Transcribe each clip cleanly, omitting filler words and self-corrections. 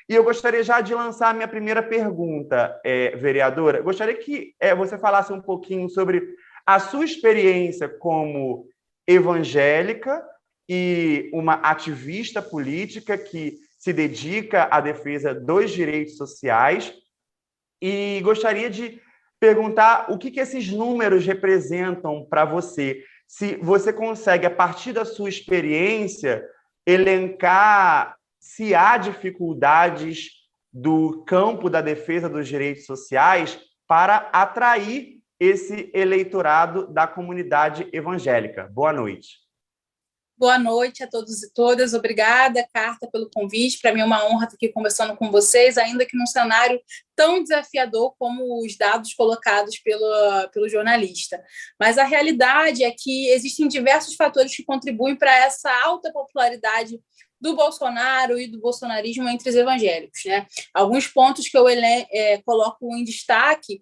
E eu gostaria já de lançar a minha primeira pergunta, vereadora. Gostaria que você falasse um pouquinho sobre a sua experiência como evangélica e uma ativista política que se dedica à defesa dos direitos sociais. E gostaria de perguntar o que esses números representam para você. Se você consegue, a partir da sua experiência, elencar se há dificuldades do campo da defesa dos direitos sociais para atrair esse eleitorado da comunidade evangélica. Boa noite. Boa noite a todos e todas. Obrigada, Carta, pelo convite. Para mim é uma honra estar aqui conversando com vocês, ainda que num cenário tão desafiador como os dados colocados pelo jornalista. Mas a realidade é que existem diversos fatores que contribuem para essa alta popularidade do Bolsonaro e do bolsonarismo entre os evangélicos, né? Alguns pontos que eu coloco em destaque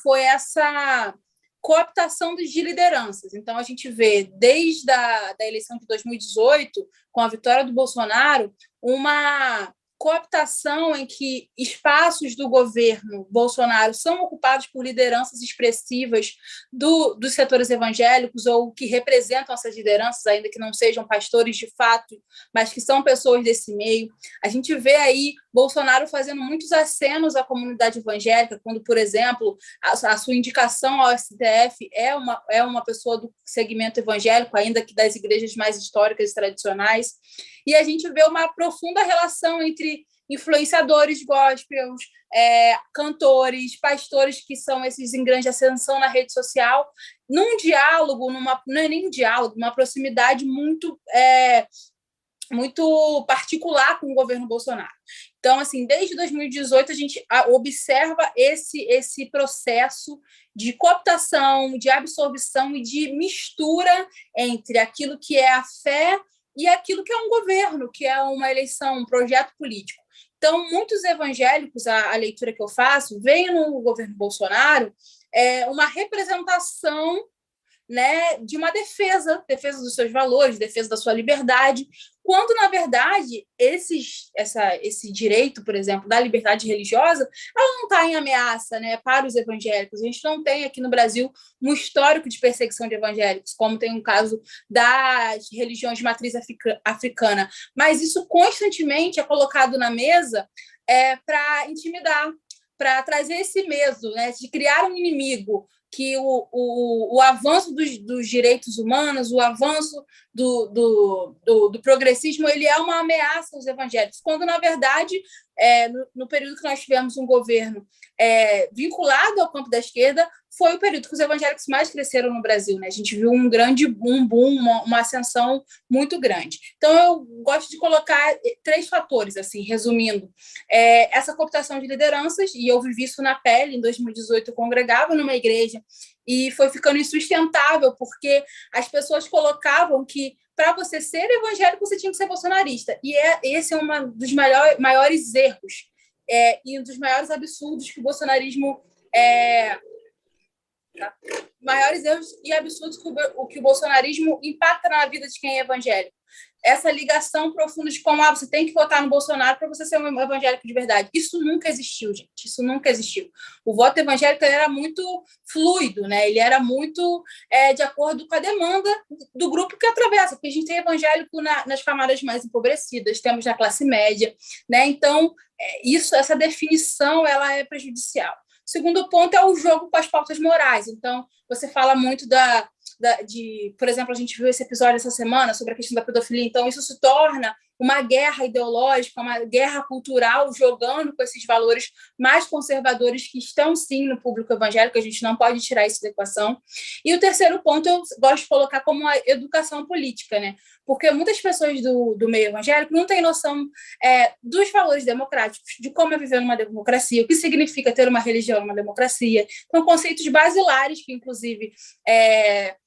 foi essa cooptação de lideranças. Então, a gente vê, desde a eleição de 2018, com a vitória do Bolsonaro, uma cooptação em que espaços do governo Bolsonaro são ocupados por lideranças expressivas dos setores evangélicos ou que representam essas lideranças, ainda que não sejam pastores de fato, mas que são pessoas desse meio. A gente vê aí Bolsonaro fazendo muitos acenos à comunidade evangélica, quando, por exemplo, a sua indicação ao STF é uma pessoa do segmento evangélico, ainda que das igrejas mais históricas e tradicionais. E a gente vê uma profunda relação entre influenciadores gospels, cantores, pastores, que são esses em grande ascensão na rede social, num diálogo, não é nem um diálogo, uma proximidade muito particular com o governo Bolsonaro. Então, assim, desde 2018, a gente observa esse processo de cooptação, de absorção e de mistura entre aquilo que é a fé e aquilo que é um governo, que é uma eleição, um projeto político. Então, muitos evangélicos, a leitura que eu faço, veem no governo Bolsonaro uma representação, né, de uma defesa dos seus valores, defesa da sua liberdade, quando, na verdade, esse direito, por exemplo, da liberdade religiosa, ela não está em ameaça, né, para os evangélicos. A gente não tem aqui no Brasil um histórico de perseguição de evangélicos, como tem um caso das religiões de matriz africana, mas isso constantemente é colocado na mesa para intimidar, para trazer esse medo, né, de criar um inimigo, que o avanço dos direitos humanos, o avanço do progressismo, ele é uma ameaça aos evangélicos, quando, na verdade, no período que nós tivemos um governo vinculado ao campo da esquerda, foi o período que os evangélicos mais cresceram no Brasil, né? A gente viu um boom, uma ascensão muito grande. Então, eu gosto de colocar 3 fatores, assim, resumindo. Essa cooptação de lideranças, e eu vivi isso na pele. Em 2018, eu congregava numa igreja e foi ficando insustentável, porque as pessoas colocavam que para você ser evangélico, você tinha que ser bolsonarista. E esse é um dos maiores erros e um dos maiores absurdos que o bolsonarismo... maiores erros e absurdos que o bolsonarismo impacta na vida de quem é evangélico. Essa ligação profunda de como você tem que votar no Bolsonaro para você ser um evangélico de verdade. Isso nunca existiu, gente. Isso nunca existiu. O voto evangélico era muito fluido, né? Ele era muito de acordo com a demanda do grupo que atravessa, porque a gente tem evangélico nas camadas mais empobrecidas, temos na classe média, né? Então, essa definição ela é prejudicial. O segundo ponto é o jogo com as pautas morais. Então, você fala muito por exemplo, a gente viu esse episódio essa semana sobre a questão da pedofilia. Então, isso se torna uma guerra ideológica, uma guerra cultural, jogando com esses valores mais conservadores que estão, sim, no público evangélico. A gente não pode tirar isso da equação. E o terceiro ponto eu gosto de colocar como a educação política, né? Porque muitas pessoas do meio evangélico não têm noção dos valores democráticos, de como é viver numa democracia, o que significa ter uma religião numa democracia. Então, conceitos basilares que, inclusive,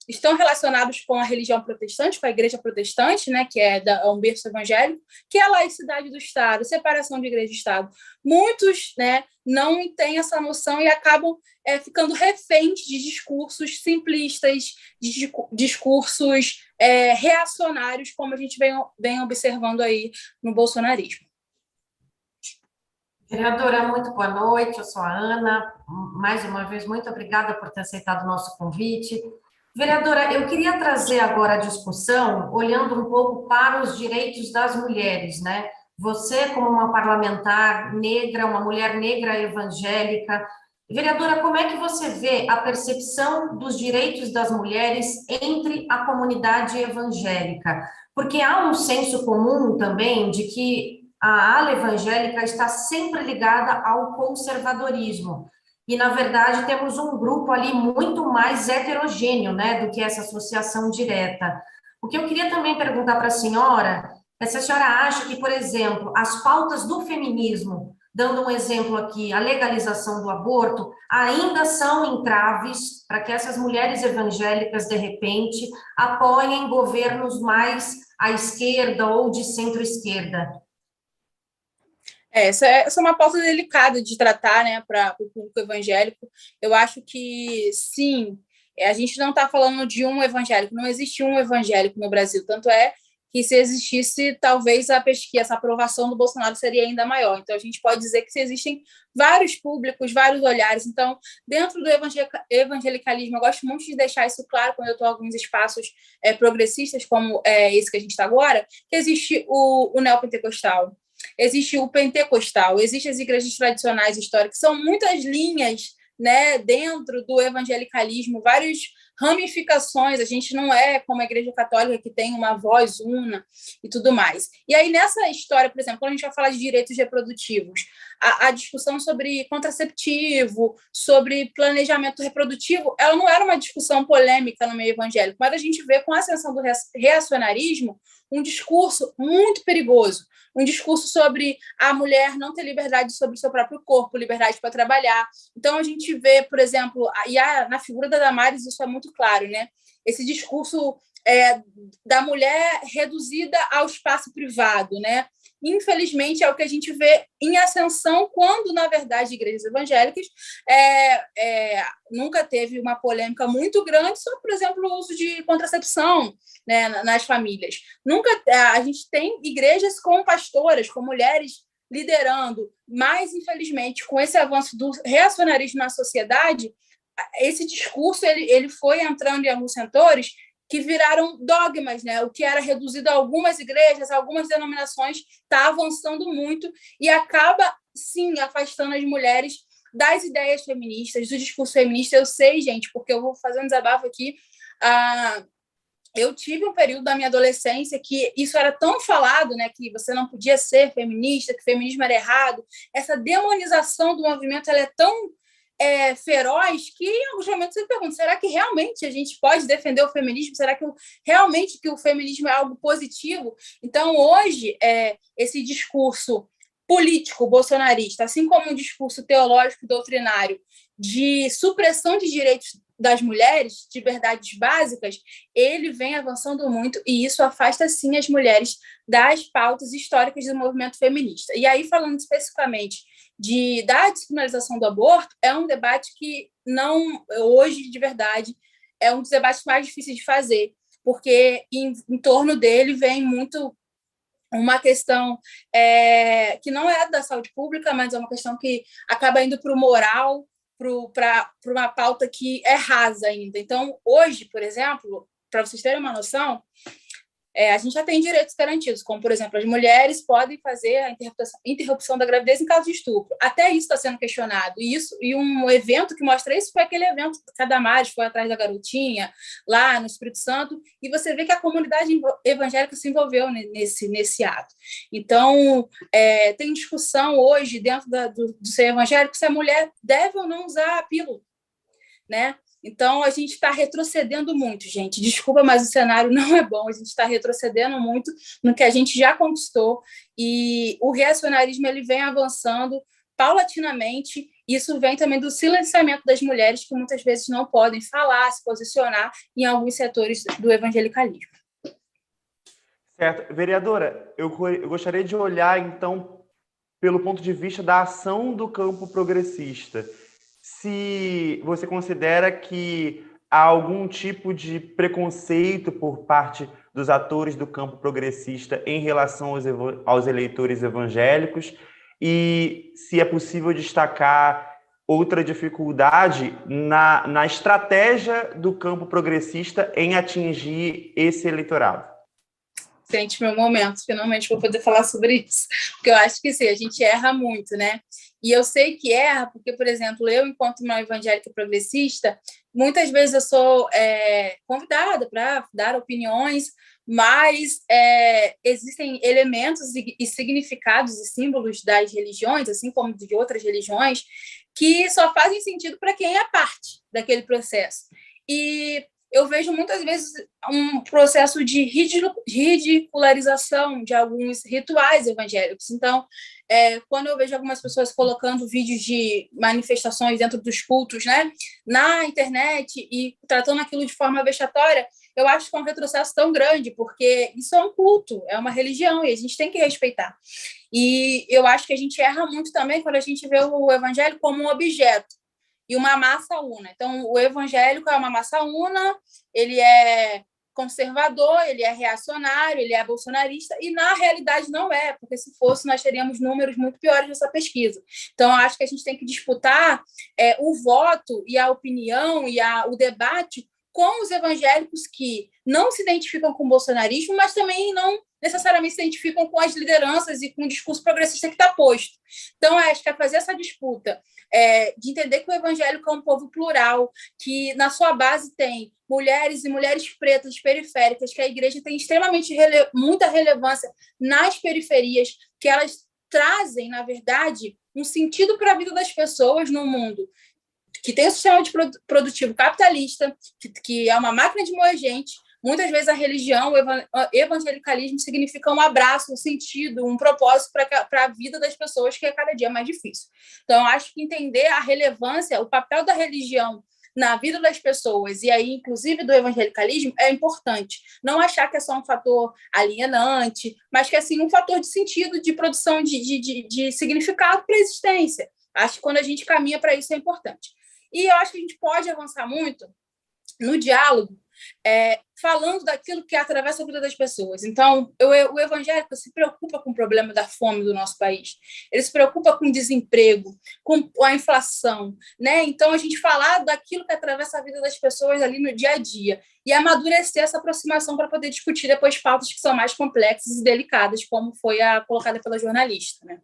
estão relacionados com a religião protestante, com a igreja protestante, né, que é um berço evangélico, que é a laicidade do Estado, separação de igreja e Estado. Muitos, né, não têm essa noção e acabam ficando reféns de discursos simplistas, de discursos reacionários, como a gente vem observando aí no bolsonarismo. Vereadora, muito boa noite. Eu sou a Ana. Mais uma vez, muito obrigada por ter aceitado o nosso convite. Vereadora, eu queria trazer agora a discussão, olhando um pouco para os direitos das mulheres, né? Você, como uma parlamentar negra, uma mulher negra evangélica, vereadora, como é que você vê a percepção dos direitos das mulheres entre a comunidade evangélica? Porque há um senso comum também de que a ala evangélica está sempre ligada ao conservadorismo. E, na verdade, temos um grupo ali muito mais heterogêneo, né, do que essa associação direta. O que eu queria também perguntar para a senhora é se a senhora acha que, por exemplo, as pautas do feminismo, dando um exemplo aqui, a legalização do aborto, ainda são entraves para que essas mulheres evangélicas, de repente, apoiem governos mais à esquerda ou de centro-esquerda. Essa é uma pauta delicada de tratar, né, para o público evangélico. Eu acho que, sim, a gente não está falando de um evangélico, não existe um evangélico no Brasil. Tanto é que, se existisse, talvez a pesquisa, essa aprovação do Bolsonaro seria ainda maior. Então, a gente pode dizer que existem vários públicos, vários olhares. Então, dentro do evangelicalismo, eu gosto muito de deixar isso claro quando eu estou em alguns espaços progressistas, como esse que a gente está agora, que existe o neopentecostal, existe o pentecostal, existem as igrejas tradicionais históricas, são muitas linhas, né, dentro do evangelicalismo, várias ramificações. A gente não é como a Igreja Católica, que tem uma voz una e tudo mais. E aí, nessa história, por exemplo, quando a gente vai falar de direitos reprodutivos, a discussão sobre contraceptivo, sobre planejamento reprodutivo, ela não era uma discussão polêmica no meio evangélico, mas a gente vê, com a ascensão do reacionarismo, um discurso muito perigoso, um discurso sobre a mulher não ter liberdade sobre o seu próprio corpo, liberdade para trabalhar. Então, a gente vê, por exemplo, na figura da Damares, isso é muito claro, né? Esse discurso da mulher reduzida ao espaço privado, né? Infelizmente, é o que a gente vê em ascensão, quando, na verdade, igrejas evangélicas nunca teve uma polêmica muito grande sobre, por exemplo, o uso de contracepção, né, nas famílias. Nunca a gente tem igrejas com pastoras, com mulheres liderando, mas, infelizmente, com esse avanço do reacionarismo na sociedade, esse discurso ele foi entrando em alguns setores que viraram dogmas, né? O que era reduzido a algumas igrejas, a algumas denominações, está avançando muito e acaba, sim, afastando as mulheres das ideias feministas, do discurso feminista. Eu sei, gente, porque eu vou fazer um desabafo aqui. Eu tive um período da minha adolescência que isso era tão falado, né, que você não podia ser feminista, que o feminismo era errado. Essa demonização do movimento, ela é tão feroz que, em alguns momentos, você pergunta: será que realmente a gente pode defender o feminismo? Será que realmente que o feminismo é algo positivo? Então, hoje, esse discurso político bolsonarista, assim como um discurso teológico e doutrinário de supressão de direitos das mulheres, de liberdades básicas, ele vem avançando muito, e isso afasta, sim, as mulheres das pautas históricas do movimento feminista. E aí, falando especificamente da descriminalização do aborto, é um debate que não, hoje, de verdade, é um dos debates mais difíceis de fazer, porque em torno dele vem muito uma questão que não é da saúde pública, mas é uma questão que acaba indo para o moral, para uma pauta que é rasa ainda. Então, hoje, por exemplo, para vocês terem uma noção, a gente já tem direitos garantidos, como, por exemplo, as mulheres podem fazer a interrupção da gravidez em caso de estupro. Até isso está sendo questionado. E um evento que mostra isso foi aquele evento que a Damares foi atrás da garotinha, lá no Espírito Santo, e você vê que a comunidade evangélica se envolveu nesse ato. Então, tem discussão hoje dentro do ser evangélico se a mulher deve ou não usar a pílula, né? Então, a gente está retrocedendo muito, gente. Desculpa, mas o cenário não é bom. A gente está retrocedendo muito no que a gente já conquistou. E o reacionarismo ele vem avançando paulatinamente. Isso vem também do silenciamento das mulheres, que muitas vezes não podem falar, se posicionar em alguns setores do evangelicalismo. Certo. Vereadora, eu gostaria de olhar, então, pelo ponto de vista da ação do campo progressista. Se você considera que há algum tipo de preconceito por parte dos atores do campo progressista em relação aos eleitores evangélicos, e se é possível destacar outra dificuldade na estratégia do campo progressista em atingir esse eleitorado. Sente meu momento, finalmente vou poder falar sobre isso, porque eu acho que sim, a gente erra muito, né? E eu sei que erra porque, por exemplo, eu, enquanto uma evangélica progressista, muitas vezes eu sou convidada para dar opiniões, mas existem elementos e significados e símbolos das religiões, assim como de outras religiões, que só fazem sentido para quem é parte daquele processo. E eu vejo muitas vezes um processo de ridicularização de alguns rituais evangélicos. Então, quando eu vejo algumas pessoas colocando vídeos de manifestações dentro dos cultos, né, na internet e tratando aquilo de forma vexatória, eu acho que é um retrocesso tão grande, porque isso é um culto, é uma religião, e a gente tem que respeitar. E eu acho que a gente erra muito também quando a gente vê o evangelho como um objeto e uma massa una. Então, o evangélico é uma massa una, ele é conservador, ele é reacionário, ele é bolsonarista, e na realidade não é, porque se fosse, nós teríamos números muito piores nessa pesquisa. Então, eu acho que a gente tem que disputar o voto e a opinião e o debate com os evangélicos que não se identificam com o bolsonarismo, mas também não necessariamente se identificam com as lideranças e com o discurso progressista que está posto. Então, acho que é fazer essa disputa de entender que o evangélico é um povo plural, que na sua base tem mulheres e mulheres pretas periféricas, que a igreja tem extremamente muita relevância nas periferias, que elas trazem, na verdade, um sentido para a vida das pessoas no mundo que tem um sistema produtivo capitalista, que é uma máquina de moer gente. Muitas vezes a religião, o evangelicalismo significa um abraço, um sentido, um propósito para a vida das pessoas, que é cada dia mais difícil. Então, eu acho que entender a relevância, o papel da religião na vida das pessoas, e aí, inclusive, do evangelicalismo, é importante. Não achar que é só um fator alienante, mas que é, assim, um fator de sentido, de produção de significado para a existência. Acho que quando a gente caminha para isso é importante. E eu acho que a gente pode avançar muito no diálogo, falando daquilo que atravessa a vida das pessoas. Então, o evangélico se preocupa com o problema da fome do nosso país. Ele se preocupa com o desemprego, com a inflação, né? Então, a gente falar daquilo que atravessa a vida das pessoas ali no dia a dia e amadurecer essa aproximação para poder discutir depois pautas que são mais complexas e delicadas, como foi a colocada pela jornalista, né?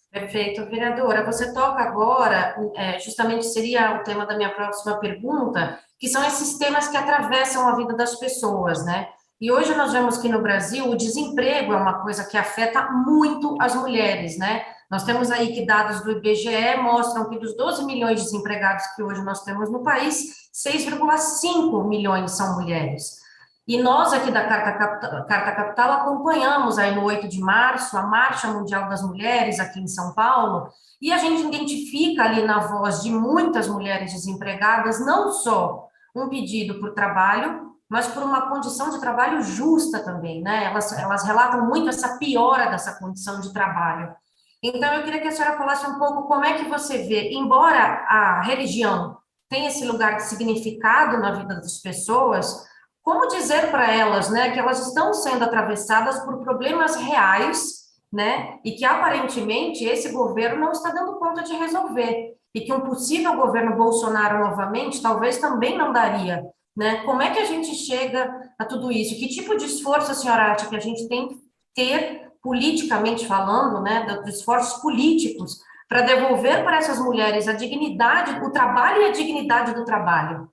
Perfeito, vereadora. Você toca agora, justamente seria o tema da minha próxima pergunta, que são esses temas que atravessam a vida das pessoas, né? E hoje nós vemos que no Brasil o desemprego é uma coisa que afeta muito as mulheres, né? Nós temos aí que dados do IBGE mostram que dos 12 milhões de desempregados que hoje nós temos no país, 6,5 milhões são mulheres. E nós aqui da Carta Capital acompanhamos aí no 8 de março a Marcha Mundial das Mulheres aqui em São Paulo, e a gente identifica ali na voz de muitas mulheres desempregadas não só um pedido por trabalho, mas por uma condição de trabalho justa também, né? Elas relatam muito essa piora dessa condição de trabalho. Então, eu queria que a senhora falasse um pouco como é que você vê, embora a religião tenha esse lugar de significado na vida das pessoas, como dizer para elas, né, que elas estão sendo atravessadas por problemas reais, né, e que aparentemente esse governo não está dando conta de resolver, e que um possível governo Bolsonaro novamente talvez também não daria, né? Como é que a gente chega a tudo isso? Que tipo de esforço a senhora acha que a gente tem que ter, politicamente falando, né, dos esforços políticos, para devolver para essas mulheres a dignidade, o trabalho e a dignidade do trabalho?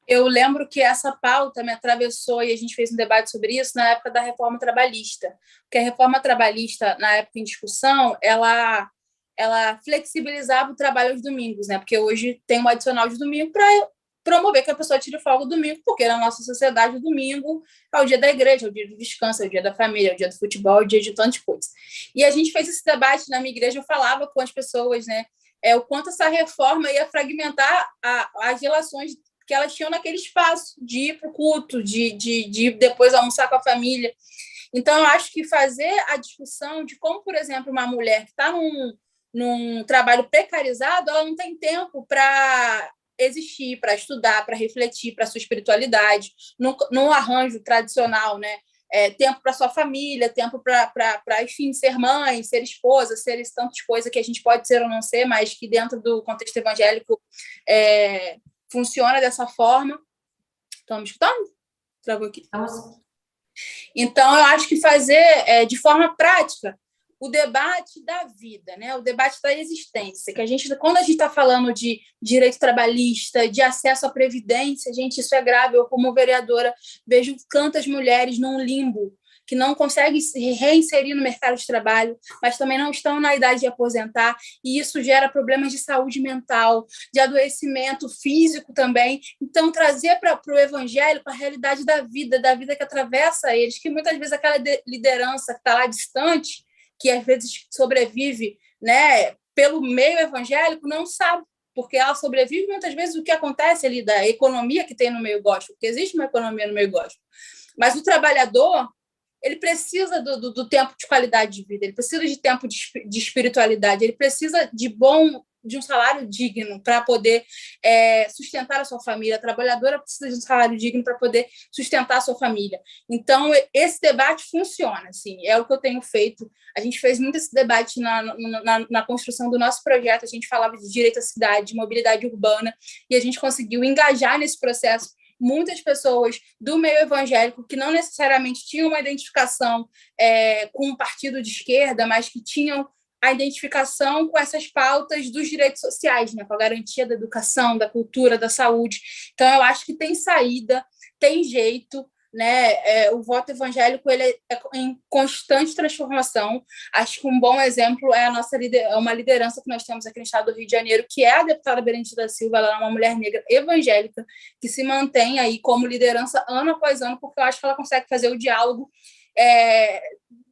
Eu lembro que essa pauta me atravessou e a gente fez um debate sobre isso na época da reforma trabalhista, porque a reforma trabalhista, na época em discussão, ela flexibilizava o trabalho aos domingos, né? Porque hoje tem um adicional de domingo para promover que a pessoa tire folga domingo, porque na nossa sociedade o domingo é o dia da igreja, é o dia do descanso, é o dia da família, é o dia do futebol, é o dia de tantas coisas. E a gente fez esse debate na minha igreja, eu falava com as pessoas, né? O quanto essa reforma ia fragmentar as relações que elas tinham naquele espaço de ir para o culto, de depois almoçar com a família. Então, eu acho que fazer a discussão de como, por exemplo, uma mulher que está num trabalho precarizado, ela não tem tempo para existir, para estudar, para refletir, para a sua espiritualidade, no arranjo tradicional, né? tempo para sua família, tempo para, enfim, ser mãe, ser esposa, ser esse tanto de coisa que a gente pode ser ou não ser, mas que dentro do contexto evangélico funciona dessa forma. Estão me escutando? Travou aqui. Então, eu acho que fazer de forma prática o debate da vida, né? O debate da existência, que quando a gente está falando de direito trabalhista, de acesso à previdência, gente, isso é grave. Eu, como vereadora, vejo tantas mulheres num limbo, que não conseguem se reinserir no mercado de trabalho, mas também não estão na idade de aposentar, e isso gera problemas de saúde mental, de adoecimento físico também. Então, trazer para o evangelho, para a realidade da vida que atravessa eles, que muitas vezes aquela liderança que está lá distante, que às vezes sobrevive, né, pelo meio evangélico, não sabe, porque ela sobrevive muitas vezes o que acontece ali da economia que tem no meio gospel, porque existe uma economia no meio gospel. Mas o trabalhador, ele precisa do tempo de qualidade de vida, ele precisa de tempo de espiritualidade, ele precisa de um salário digno para poder sustentar a sua família. A trabalhadora precisa de um salário digno para poder sustentar a sua família. Então, esse debate funciona, assim, é o que eu tenho feito. A gente fez muito esse debate na construção do nosso projeto, a gente falava de direito à cidade, de mobilidade urbana, e a gente conseguiu engajar nesse processo muitas pessoas do meio evangélico que não necessariamente tinham uma identificação com um partido de esquerda, mas que tinham a identificação com essas pautas dos direitos sociais, né, com a garantia da educação, da cultura, da saúde. Então, eu acho que tem saída, tem jeito, né? O voto evangélico ele é em constante transformação. Acho que um bom exemplo é uma liderança que nós temos aqui no estado do Rio de Janeiro, que é a deputada Berenice da Silva. Ela é uma mulher negra evangélica que se mantém aí como liderança ano após ano, porque eu acho que ela consegue fazer o diálogo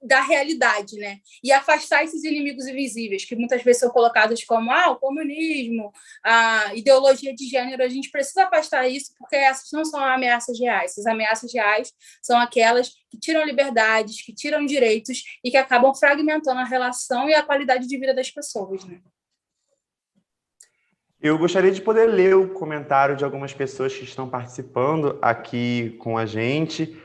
da realidade, né? E afastar esses inimigos invisíveis, que muitas vezes são colocados como o comunismo, a ideologia de gênero. A gente precisa afastar isso, porque essas não são ameaças reais. Essas ameaças reais são aquelas que tiram liberdades, que tiram direitos e que acabam fragmentando a relação e a qualidade de vida das pessoas, né? Eu gostaria de poder ler o comentário de algumas pessoas que estão participando aqui com a gente.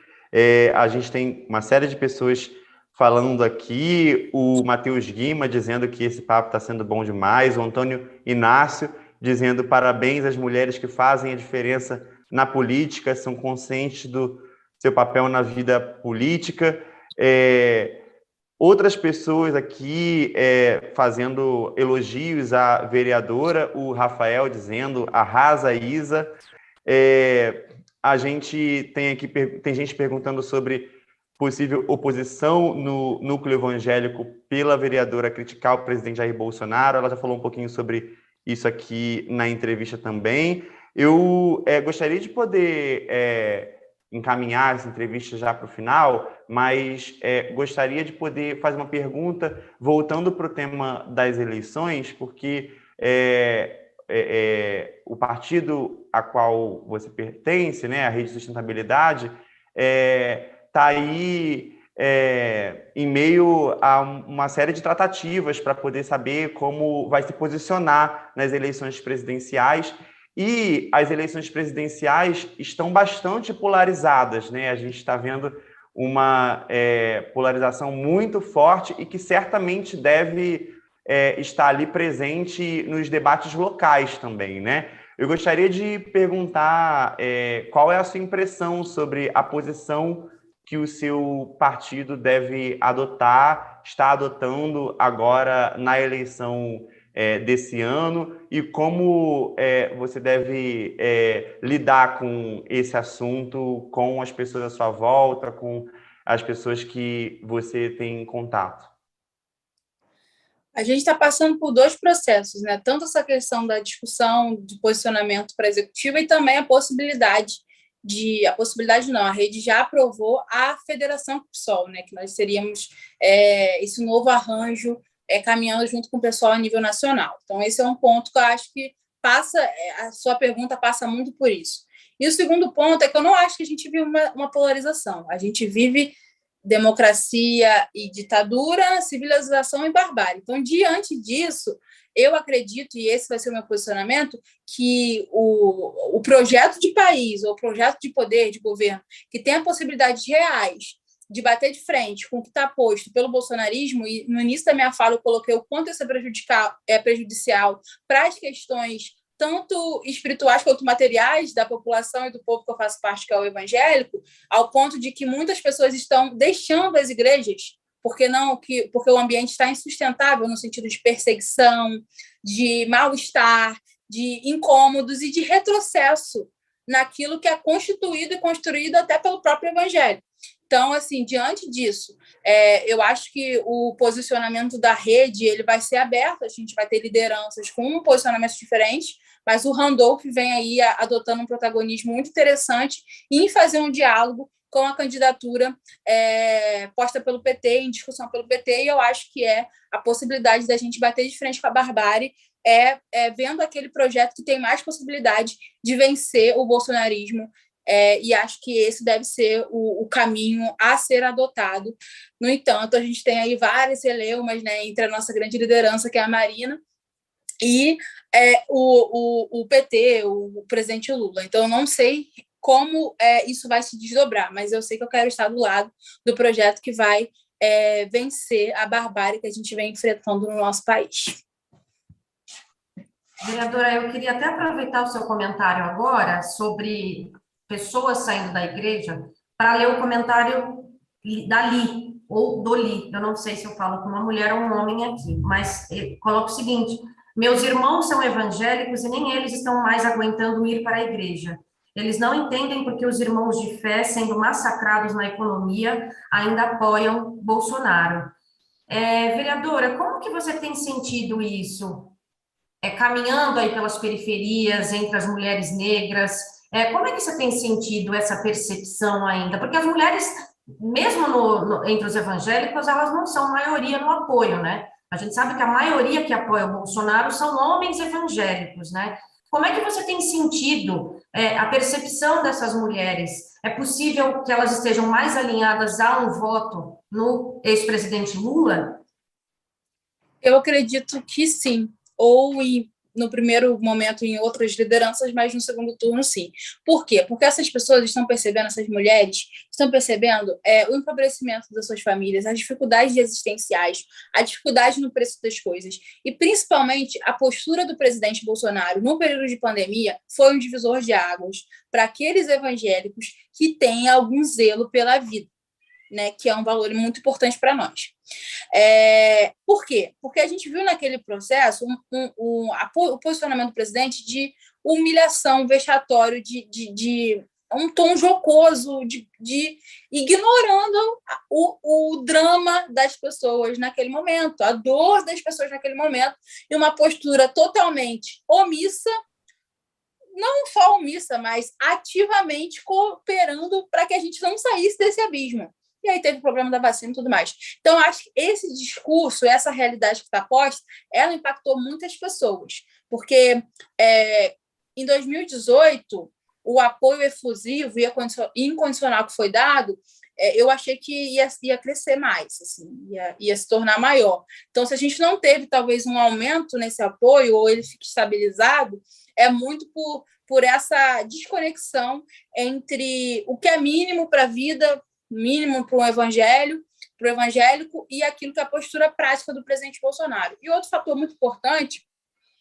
A gente tem uma série de pessoas falando aqui, o Matheus Guima dizendo que esse papo está sendo bom demais, o Antônio Inácio dizendo parabéns às mulheres que fazem a diferença na política, são conscientes do seu papel na vida política. Outras pessoas aqui fazendo elogios à vereadora, o Rafael dizendo arrasa, Isa. A gente tem gente perguntando sobre possível oposição no núcleo evangélico pela vereadora criticar o presidente Jair Bolsonaro. Ela já falou um pouquinho sobre isso aqui na entrevista também. Eu gostaria de poder encaminhar essa entrevista já para o final, mas gostaria de poder fazer uma pergunta voltando para o tema das eleições, porque o partido a qual você pertence, né, a Rede de Sustentabilidade, está aí em meio a uma série de tratativas para poder saber como vai se posicionar nas eleições presidenciais, e as eleições presidenciais estão bastante polarizadas, né? A gente está vendo uma polarização muito forte e que certamente deve estar ali presente nos debates locais também, né? Eu gostaria de perguntar qual é a sua impressão sobre a posição que o seu partido deve está adotando agora na eleição desse ano, e como você deve lidar com esse assunto, com as pessoas à sua volta, com as pessoas que você tem contato. A gente está passando por dois processos, né? Tanto essa questão da discussão de posicionamento para a executiva e também a possibilidade não, a rede já aprovou a Federação com o PSOL, né? Que nós teríamos esse novo arranjo caminhando junto com o pessoal a nível nacional. Então, esse é um ponto que eu acho que a sua pergunta passa muito por isso. E o segundo ponto é que eu não acho que a gente vive uma polarização. A gente vive democracia e ditadura, civilização e barbárie. Então, diante disso, eu acredito, e esse vai ser o meu posicionamento, que o projeto de país, ou o projeto de poder, de governo, que tem a possibilidades reais de bater de frente com o que está posto pelo bolsonarismo, e no início da minha fala eu coloquei o quanto isso é prejudicial para as questões tanto espirituais quanto materiais da população e do povo que eu faço parte, que é o evangélico, ao ponto de que muitas pessoas estão deixando as igrejas porque o ambiente está insustentável no sentido de perseguição, de mal-estar, de incômodos e de retrocesso naquilo que é constituído e construído até pelo próprio evangelho. Então, assim, diante disso, eu acho que o posicionamento da rede ele vai ser aberto, a gente vai ter lideranças com posicionamentos diferentes, mas o Randolph vem aí adotando um protagonismo muito interessante em fazer um diálogo com a candidatura posta pelo PT, em discussão pelo PT, e eu acho que a possibilidade da gente bater de frente com a barbárie vendo aquele projeto que tem mais possibilidade de vencer o bolsonarismo, e acho que esse deve ser o caminho a ser adotado. No entanto, a gente tem aí várias celeumas, né, entre a nossa grande liderança, que é a Marina, e o PT, o presidente Lula. Então, eu não sei como isso vai se desdobrar, mas eu sei que eu quero estar do lado do projeto que vai vencer a barbárie que a gente vem enfrentando no nosso país. Vereadora, eu queria até aproveitar o seu comentário agora sobre pessoas saindo da igreja para ler o comentário da Li, ou do Li. Eu não sei se eu falo com uma mulher ou um homem aqui, mas coloca o seguinte: meus irmãos são evangélicos e nem eles estão mais aguentando ir para a igreja. Eles não entendem porque os irmãos de fé, sendo massacrados na economia, ainda apoiam Bolsonaro. Vereadora, como que você tem sentido isso? Caminhando aí pelas periferias, entre as mulheres negras, como é que você tem sentido essa percepção ainda? Porque as mulheres, mesmo entre os evangélicos, elas não são maioria no apoio, né? A gente sabe que a maioria que apoia o Bolsonaro são homens evangélicos, né? Como é que você tem sentido a percepção dessas mulheres? É possível que elas estejam mais alinhadas a um voto no ex-presidente Lula? Eu acredito que sim, ou no primeiro momento em outras lideranças, mas no segundo turno sim. Por quê? Porque essas pessoas estão percebendo, essas mulheres estão percebendo o empobrecimento das suas famílias, as dificuldades existenciais, a dificuldade no preço das coisas, e principalmente a postura do presidente Bolsonaro no período de pandemia foi um divisor de águas para aqueles evangélicos que têm algum zelo pela vida, né, que é um valor muito importante para nós. Por quê? Porque a gente viu naquele processo o posicionamento do presidente de humilhação, vexatório, de um tom jocoso, de ignorando o drama das pessoas naquele momento, a dor das pessoas naquele momento, e uma postura totalmente omissa, não só omissa, mas ativamente cooperando para que a gente não saísse desse abismo. E aí teve o problema da vacina e tudo mais. Então, acho que esse discurso, essa realidade que está posta, ela impactou muitas pessoas. Porque em 2018, o apoio efusivo e incondicional que foi dado, eu achei que ia crescer mais, assim, ia se tornar maior. Então, se a gente não teve, talvez, um aumento nesse apoio, ou ele fique estabilizado, é muito por essa desconexão entre o que é mínimo para a vida, mínimo para o evangélico, e aquilo que é a postura prática do presidente Bolsonaro. E outro fator muito importante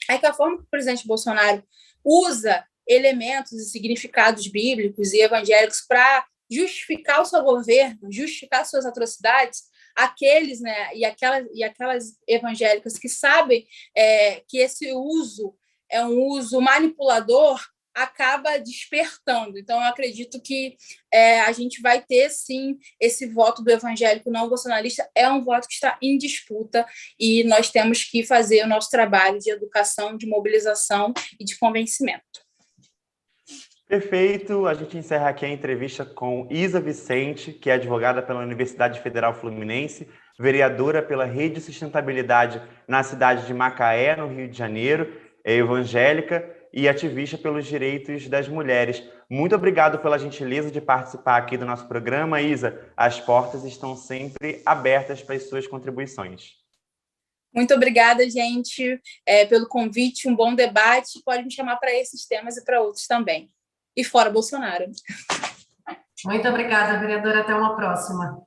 é que a forma que o presidente Bolsonaro usa elementos e significados bíblicos e evangélicos para justificar o seu governo, justificar suas atrocidades, aqueles, né, e aquelas evangélicas que sabem que esse uso é um uso manipulador, acaba despertando. Então, eu acredito que a gente vai ter, sim, esse voto do evangélico não bolsonarista, é um voto que está em disputa, e nós temos que fazer o nosso trabalho de educação, de mobilização e de convencimento. Perfeito. A gente encerra aqui a entrevista com Isa Vicente, que é advogada pela Universidade Federal Fluminense, vereadora pela Rede de Sustentabilidade na cidade de Macaé, no Rio de Janeiro, é evangélica e ativista pelos direitos das mulheres. Muito obrigado pela gentileza de participar aqui do nosso programa, Isa. As portas estão sempre abertas para as suas contribuições. Muito obrigada, gente, pelo convite, um bom debate. Pode me chamar para esses temas e para outros também. E fora Bolsonaro. Muito obrigada, vereadora. Até uma próxima.